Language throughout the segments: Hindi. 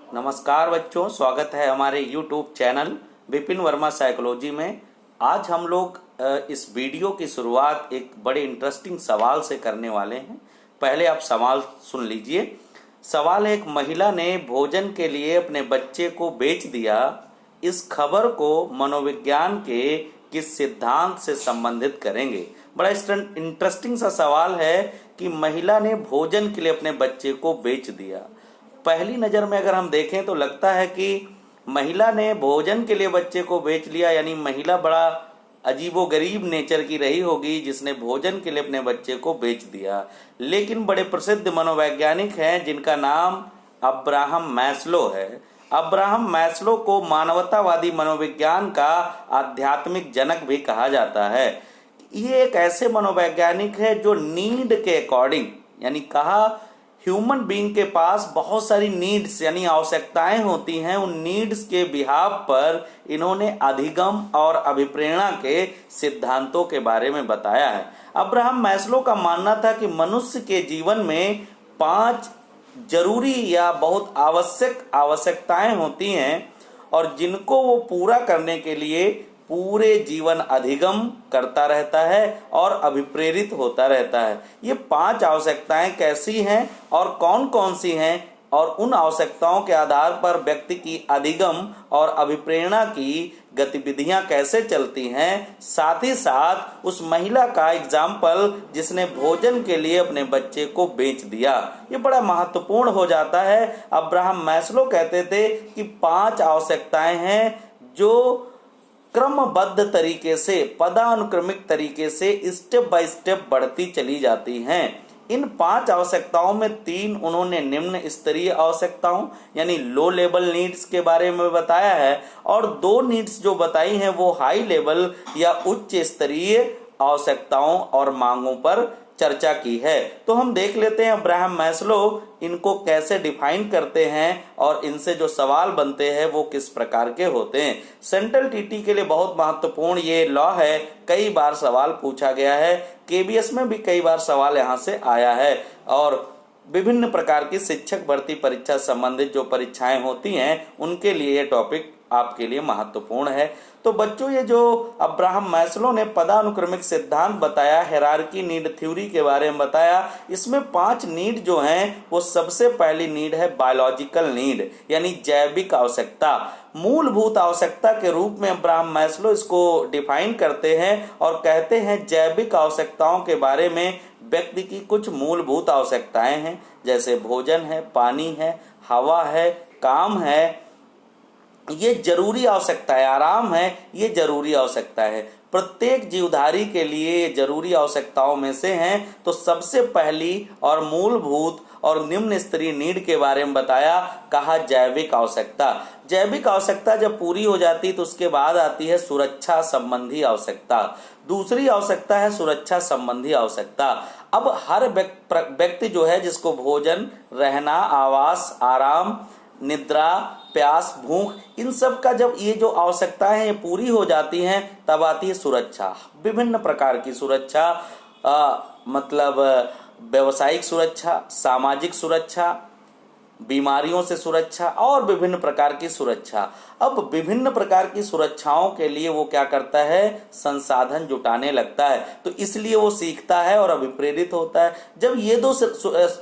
नमस्कार बच्चों, स्वागत है हमारे YouTube channel Vipin Verma psychology में। आज हम लोग इस वीडियो की शुरुआत एक बड़े इंटरेस्टिंग सवाल से करने वाले हैं। पहले आप सवाल सुन लीजिए। सवाल है, एक महिला ने भोजन के लिए अपने बच्चे को बेच दिया। इस खबर को मनोविज्ञान के किस सिद्धांत से संबंधित करेंगे। बड़ा इंटरेस्टिंग सा सवाल है कि महिला ने भोजन के लिए अपने बच्चे को बेच दिया। पहली नज़र में अगर हम देखें तो लगता है कि महिला ने भोजन के लिए बच्चे को बेच लिया, यानी महिला बड़ा अजीबोगरीब नेचर की रही होगी जिसने भोजन के लिए अपने बच्चे को बेच दिया। लेकिन बड़े प्रसिद्ध मनोवैज्ञानिक हैं जिनका नाम अब्राहम मैस्लो है। अब्राहम मैस्लो को मानवतावादी मनोविज्ञान का आध्यात्मिक जनक भी कहा जाता है। ये एक ऐसे मनोवैज्ञानिक है जो नीड के अकॉर्डिंग, यानी कहा ह्यूमन बीइंग के पास बहुत सारी नीड्स यानी आवश्यकताएं होती हैं, उन नीड्स के बिहाव पर इन्होंने अधिगम और अभिप्रेरणा के सिद्धांतों के बारे में बताया है। अब्राहम मैस्लो का मानना था कि मनुष्य के जीवन में 5 जरूरी या बहुत आवश्यकताएं होती हैं और जिनको वो पूरा करने के लिए पूरे जीवन अधिगम करता रहता है और अभिप्रेरित होता रहता है। ये 5 आवश्यकताएं कैसी हैं और कौन कौन सी हैं, और उन आवश्यकताओं के आधार पर व्यक्ति की अधिगम और अभिप्रेरणा की गतिविधियां कैसे चलती हैं। साथ ही साथ उस महिला का एग्जाम्पल जिसने भोजन के लिए अपने बच्चे को बेच दिया, ये बड़ा महत्वपूर्ण हो जाता है। अब्राहम मैस्लो कहते थे कि 5 आवश्यकताएं हैं जो क्रमबद्ध तरीके से, पदानुक्रमिक तरीके से स्टेप बाय स्टेप बढ़ती चली जाती हैं। इन 5 आवश्यकताओं में 3 उन्होंने निम्न स्तरीय आवश्यकताओं यानी लो लेवल नीड्स के बारे में बताया है, और 2 नीड्स जो बताई हैं वो हाई लेवल या उच्च स्तरीय आवश्यकताओं और मांगों पर चर्चा की है। तो हम देख लेते हैं अब्राहम मैस्लो इनको कैसे डिफाइन करते हैं और इनसे जो सवाल बनते हैं वो किस प्रकार के होते हैं। सेंट्रल टीटी के लिए बहुत महत्वपूर्ण ये लॉ है, कई बार सवाल पूछा गया है, केबीएस में भी कई बार सवाल यहाँ से आया है, और विभिन्न प्रकार की शिक्षक भर्ती परीक्षा संबंधित जो परीक्षाएं होती हैं उनके लिए ये टॉपिक आपके लिए महत्वपूर्ण है। तो बच्चों, ये जो अब्राहम मैस्लो ने पदानुक्रमिक सिद्धांत बताया, हायरार्की नीड थ्योरी के बारे में बताया, इसमें 5 नीड जो हैं वो सबसे पहली नीड है बायोलॉजिकल नीड यानी जैविक आवश्यकता। मूलभूत आवश्यकता के रूप में अब्राहम मैस्लो इसको डिफाइन करते हैं और कहते हैं जैविक आवश्यकताओं के बारे में व्यक्ति की कुछ मूलभूत आवश्यकताएं हैं, जैसे भोजन है, पानी है, हवा है, काम है, ये जरूरी आवश्यकता है, आराम है, ये जरूरी आवश्यकता है। प्रत्येक जीवधारी के लिए ये जरूरी आवश्यकताओं में से हैं। तो सबसे पहली और मूलभूत और निम्न स्तरीय नीड के बारे में बताया, कहा जैविक आवश्यकता। जैविक आवश्यकता जब पूरी हो जाती तो उसके बाद आती है सुरक्षा संबंधी आवश्यकता। दूसरी आवश्यकता है सुरक्षा संबंधी आवश्यकता। अब हर व्यक्ति जो है जिसको भोजन, रहना, आवास, आराम, निद्रा, प्यास, भूख, इन सब का जब ये जो आवश्यकताएं हैं पूरी हो जाती हैं तब आती है सुरक्षा। विभिन्न प्रकार की सुरक्षा, मतलब व्यवसायिक सुरक्षा, सामाजिक सुरक्षा, बीमारियों से सुरक्षा और विभिन्न प्रकार की सुरक्षा। अब विभिन्न प्रकार की सुरक्षाओं के लिए वो क्या करता है, संसाधन जुटाने लगता है। तो इसलिए वो सीखता है और अभिप्रेरित होता है। जब ये 2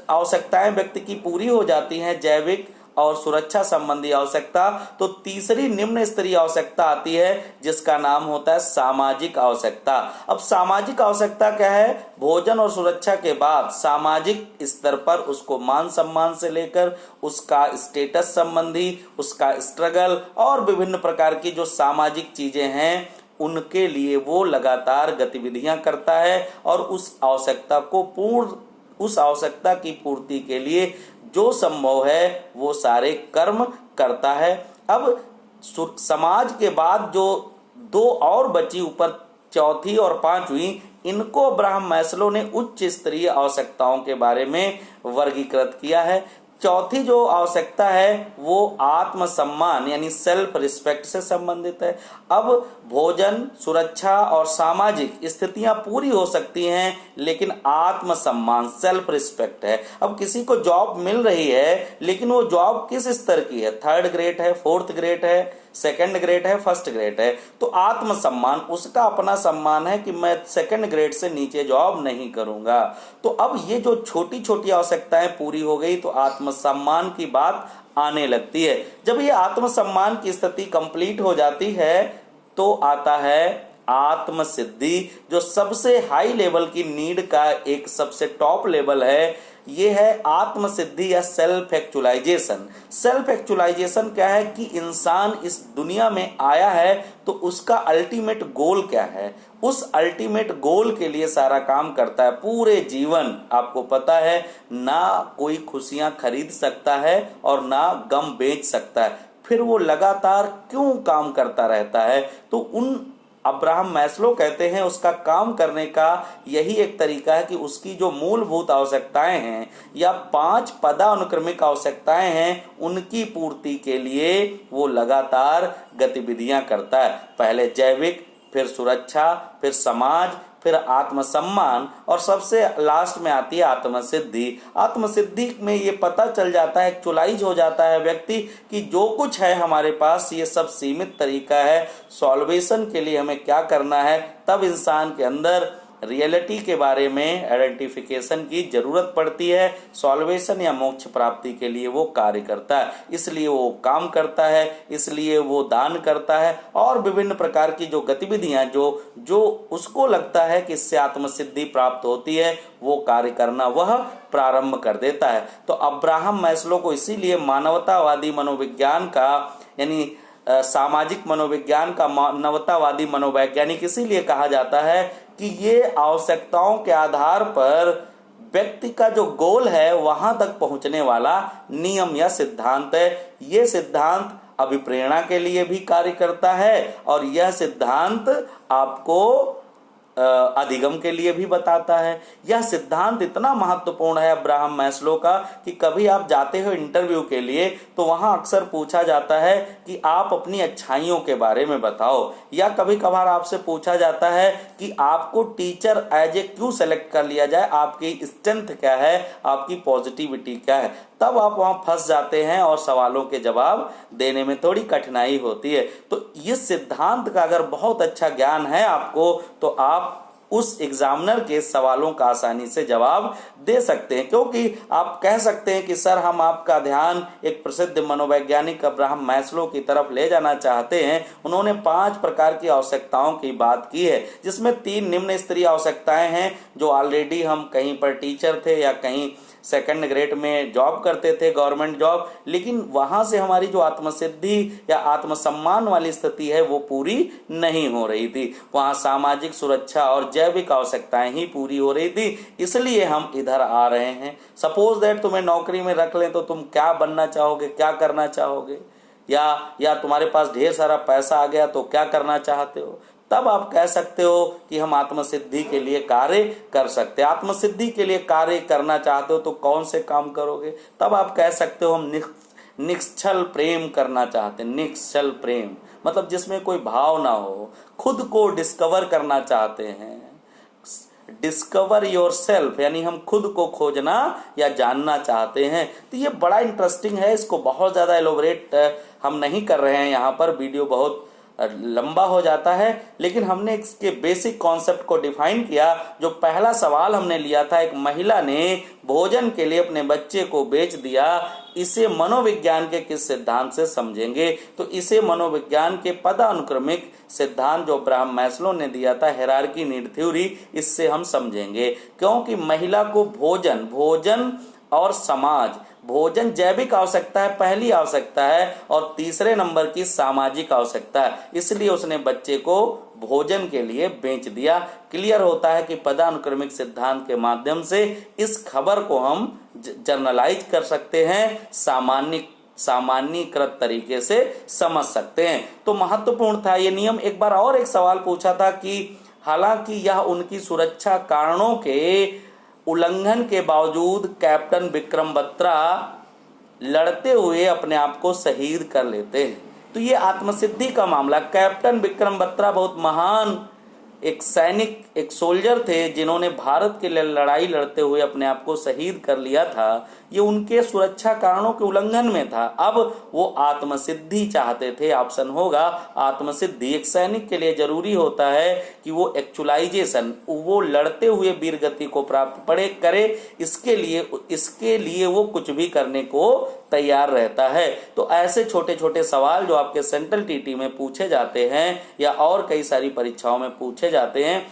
आवश्यकताएं व्यक्ति की पूरी हो जाती हैं, जैविक और सुरक्षा संबंधी आवश्यकता, तो तीसरी निम्न स्तरीय आवश्यकता आती है जिसका नाम होता है सामाजिक आवश्यकता। अब सामाजिक आवश्यकता क्या है, भोजन और सुरक्षा के बाद सामाजिक स्तर पर उसको मान सम्मान से लेकर उसका स्टेटस संबंधी, उसका स्ट्रगल और विभिन्न प्रकार की जो सामाजिक चीजें हैं उनके लिए वो लगातार गतिविधियां करता है और उस आवश्यकता की पूर्ति के लिए जो संभव है वो सारे कर्म करता है। अब समाज के बाद जो 2 और बची ऊपर, चौथी और 5वीं, इनको अब्राहम मैस्लो ने उच्च स्तरीय आवश्यकताओं के बारे में वर्गीकृत किया है। चौथी जो आवश्यकता है वो आत्मसम्मान यानी सेल्फ रिस्पेक्ट से संबंधित है। अब भोजन, सुरक्षा और सामाजिक स्थितियां पूरी हो सकती हैं, लेकिन आत्मसम्मान सेल्फ रिस्पेक्ट है। अब किसी को जॉब मिल रही है, लेकिन वो जॉब किस स्तर की है, 3rd ग्रेड है, 4th ग्रेड है, 2nd ग्रेड है, 1st ग्रेड है, तो आत्मसम्मान, उसका अपना सम्मान है कि मैं 2nd ग्रेड से नीचे जॉब नहीं करूंगा। तो अब ये जो छोटी छोटी आवश्यकताएं पूरी हो गई तो आत्मसम्मान की बात आने लगती है। जब ये आत्मसम्मान की स्थिति कंप्लीट हो जाती है तो आता है आत्मसिद्धि, जो सबसे हाई लेवल की नीड का एक सबसे टॉप लेवल है। ये है आत्मसिद्धि या सेल्फ एक्चुअलाइजेशन। सेल्फ एक्चुअलाइजेशन क्या है कि इंसान इस दुनिया में आया है तो उसका अल्टीमेट गोल क्या है, उस अल्टीमेट गोल के लिए सारा काम करता है पूरे जीवन। आपको पता है ना कोई खुशियां खरीद सकता है और ना गम बेच सकता है, फिर वो लगातार क्यों काम करता रहता है। तो उन अब्राहम मैस्लो कहते हैं उसका काम करने का यही एक तरीका है कि उसकी जो मूलभूत आवश्यकताएं हैं या 5 पदानुक्रमिक आवश्यकताएं हैं, उनकी पूर्ति के लिए वो लगातार गतिविधियां करता है। पहले जैविक, फिर सुरक्षा, फिर समाज, फिर आत्मसम्मान और सबसे लास्ट में आती है आत्मसिद्धि। आत्मसिद्धि में ये पता चल जाता है, एक्चुअलाइज हो जाता है व्यक्ति कि जो कुछ है हमारे पास ये सब सीमित तरीका है, सॉल्वेशन के लिए हमें क्या करना है। तब इंसान के अंदर रियलिटी के बारे में आइडेंटिफिकेशन की जरूरत पड़ती है। सॉल्वेशन या मोक्ष प्राप्ति के लिए वो कार्य करता है, इसलिए वो काम करता है, इसलिए वो दान करता है और विभिन्न प्रकार की जो गतिविधियां जो उसको लगता है कि इससे आत्मसिद्धि प्राप्त होती है, वो कार्य करना वह प्रारंभ कर देता है। तो अब्राहम मैस्लो को इसीलिए मानवतावादी मनोविज्ञान का यानी सामाजिक मनोविज्ञान का मानवतावादी मनोवैज्ञानिक इसीलिए कहा जाता है कि ये आवश्यकताओं के आधार पर व्यक्ति का जो गोल है वहां तक पहुंचने वाला नियम या सिद्धांत है। ये सिद्धांत अभिप्रेरणा के लिए भी कार्य करता है और यह सिद्धांत आपको अधिगम के लिए भी बताता है। यह सिद्धांत इतना महत्वपूर्ण है अब्राहम मैस्लो का कि कभी आप जाते हो इंटरव्यू के लिए तो वहां अक्सर पूछा जाता है कि आप अपनी अच्छाइयों के बारे में बताओ, या कभी कभार आपसे पूछा जाता है कि आपको टीचर एज ए क्यों सेलेक्ट कर लिया जाए, आपकी स्ट्रेंथ क्या है, आपकी पॉजिटिविटी क्या है। तब आप वहां फंस जाते हैं और सवालों के जवाब देने में थोड़ी कठिनाई होती है। तो इस सिद्धांत का अगर बहुत अच्छा ज्ञान है आपको तो आप उस एग्जामिनर के सवालों का आसानी से जवाब दे सकते हैं, क्योंकि आप कह सकते हैं कि सर हम आपका ध्यान एक प्रसिद्ध मनोवैज्ञानिक अब्राहम मैस्लो की तरफ ले जाना चाहते हैं। उन्होंने 5 प्रकार की आवश्यकताओं की बात की है, जिसमें 3 निम्न स्तरीय आवश्यकताएं हैं जो ऑलरेडी हम कहीं पर टीचर थे या कहीं 2nd ग्रेड में जॉब करते थे, गवर्नमेंट जॉब, लेकिन वहां से हमारी जो आत्मसिद्धि या आत्मसम्मान वाली स्थिति है वो पूरी नहीं हो रही थी। वहां सामाजिक सुरक्षा और जैविक आवश्यकताएं ही पूरी हो रही थी, इसलिए हम इधर आ रहे हैं। सपोज दैट तुम्हें नौकरी में रख लें तो तुम क्या बनना चाहोगे, क्या करना चाहोगे, या तुम्हारे पास ढेर सारा पैसा आ गया तो क्या करना चाहते हो। तब आप कह सकते हो कि हम आत्मसिद्धि के लिए कार्य कर सकते हैं। आत्मसिद्धि के लिए कार्य करना चाहते हो तो कौन से काम करोगे। तब आप कह सकते हो हम निश्चल प्रेम करना चाहते हैं। निश्चल प्रेम मतलब जिसमें कोई भाव ना हो, खुद को डिस्कवर करना चाहते हैं। डिस्कवर योर सेल्फ यानी हम खुद को खोजना या जानना चाहते हैं। तो ये बड़ा इंटरेस्टिंग है, इसको बहुत ज्यादा एलोबरेट हम नहीं कर रहे हैं यहाँ पर, वीडियो बहुत लंबा हो जाता है, लेकिन हमने इसके बेसिक कॉन्सेप्ट को डिफाइन किया। जो पहला सवाल हमने लिया था, एक महिला ने भोजन के लिए अपने बच्चे को बेच दिया, इसे मनोविज्ञान के किस सिद्धांत से समझेंगे। तो इसे मनोविज्ञान के पदानुक्रमिक सिद्धांत जो अब्राहम मैस्लो ने दिया था, हायरार्की नीड थ्योरी, इससे हम समझेंगे। क्योंकि महिला को भोजन और समाज, भोजन जैविक आवश्यकता है, पहली आवश्यकता है, और तीसरे नंबर की सामाजिक आवश्यकता है, इसलिए उसने बच्चे को भोजन के लिए बेच दिया। क्लियर होता है कि पदानुक्रमिक सिद्धांत के माध्यम से इस खबर को हम जर्नलाइज कर सकते हैं, सामान्यीकृत तरीके से समझ सकते हैं। तो महत्वपूर्ण था ये नियम। एक बार और एक सवाल पूछा था कि हालांकि यह उनकी सुरक्षा कारणों के उल्लंघन के बावजूद कैप्टन विक्रम बत्रा लड़ते हुए अपने आप को शहीद कर लेते हैं। तो ये आत्मसिद्धि का मामला। कैप्टन विक्रम बत्रा बहुत महान एक सैनिक, एक सोल्जर थे जिन्होंने भारत के लिए लड़ाई लड़ते हुए अपने आप को शहीद कर लिया था। ये उनके सुरक्षा कारणों के उल्लंघन में था। अब वो आत्मसिद्धि चाहते थे। ऑप्शन होगा आत्मसिद्धि। एक सैनिक के लिए जरूरी होता है कि वो एक्चुअलाइजेशन, वो लड़ते हुए वीर गति को प्राप्त करे। इसके लिए वो कुछ भी करने को तैयार रहता है। तो ऐसे छोटे छोटे सवाल जो आपके सेंट्रल टीटी में पूछे जाते हैं या और कई सारी परीक्षाओं में पूछे जाते हैं,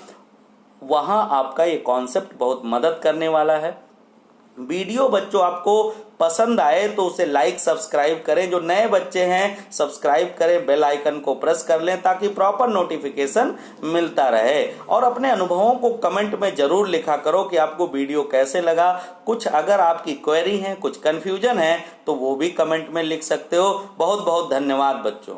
वहां आपका ये कॉन्सेप्ट बहुत मदद करने वाला है। वीडियो बच्चों आपको पसंद आए तो उसे लाइक सब्सक्राइब करें। जो नए बच्चे हैं सब्सक्राइब करें, बेल आइकन को प्रेस कर लें ताकि प्रॉपर नोटिफिकेशन मिलता रहे। और अपने अनुभवों को कमेंट में जरूर लिखा करो कि आपको वीडियो कैसे लगा। कुछ अगर आपकी क्वेरी है, कुछ कंफ्यूजन है तो वो भी कमेंट में लिख सकते हो। बहुत बहुत धन्यवाद बच्चों।